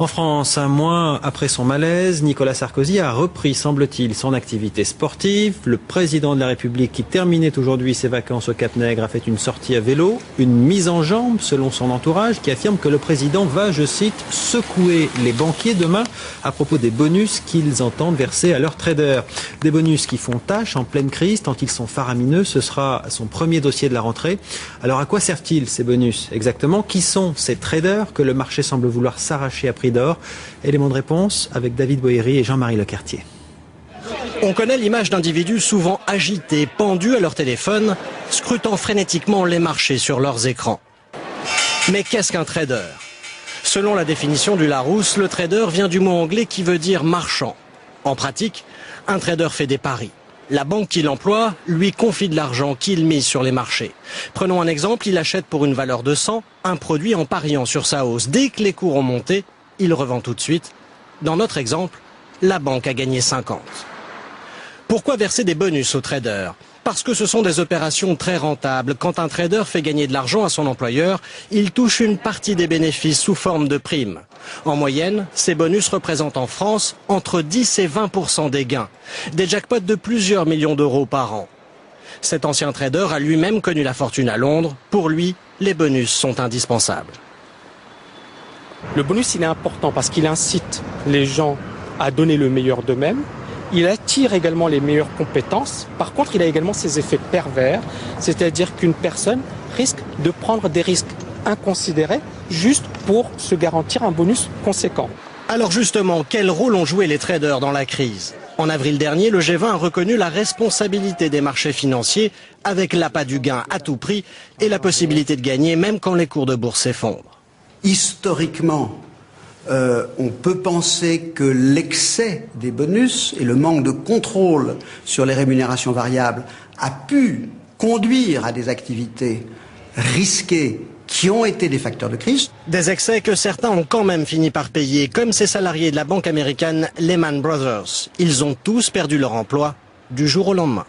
En France, un mois après son malaise, Nicolas Sarkozy a repris, semble-t-il, son activité sportive. Le président de la République, qui terminait aujourd'hui ses vacances au Cap-Nègre, a fait une sortie à vélo, une mise en jambe, selon son entourage, qui affirme que le président va, je cite, secouer les banquiers demain à propos des bonus qu'ils entendent verser à leurs traders. Des bonus qui font tâche en pleine crise, tant ils sont faramineux. Ce sera son premier dossier de la rentrée. Alors à quoi servent-ils ces bonus exactement? Qui sont ces traders que le marché semble vouloir s'arracher à prix d'or? Élément de réponse avec David Boéry et Jean-Marie Lecartier. On connaît l'image d'individus souvent agités, pendus à leur téléphone, scrutant frénétiquement les marchés sur leurs écrans. Mais qu'est-ce qu'un trader? Selon la définition du Larousse, le trader vient du mot anglais qui veut dire marchand. En pratique, un trader fait des paris. La banque qui l'emploie lui confie de l'argent qu'il mise sur les marchés. Prenons un exemple, il achète pour une valeur de 100 un produit en pariant sur sa hausse. Dès que les cours ont monté, il revend tout de suite. Dans notre exemple, la banque a gagné 50. Pourquoi verser des bonus aux traders? Parce que ce sont des opérations très rentables. Quand un trader fait gagner de l'argent à son employeur, il touche une partie des bénéfices sous forme de primes. En moyenne, ces bonus représentent en France entre 10 et 20% des gains. Des jackpots de plusieurs millions d'euros par an. Cet ancien trader a lui-même connu la fortune à Londres. Pour lui, les bonus sont indispensables. Le bonus, il est important parce qu'il incite les gens à donner le meilleur d'eux-mêmes. Il attire également les meilleures compétences. Par contre, il a également ses effets pervers, c'est-à-dire qu'une personne risque de prendre des risques inconsidérés juste pour se garantir un bonus conséquent. Alors justement, quel rôle ont joué les traders dans la crise? En avril dernier, le G20 a reconnu la responsabilité des marchés financiers avec l'appât du gain à tout prix et la possibilité de gagner même quand les cours de bourse s'effondrent. Historiquement, on peut penser que l'excès des bonus et le manque de contrôle sur les rémunérations variables a pu conduire à des activités risquées qui ont été des facteurs de crise. Des excès que certains ont quand même fini par payer, comme ces salariés de la banque américaine Lehman Brothers. Ils ont tous perdu leur emploi du jour au lendemain.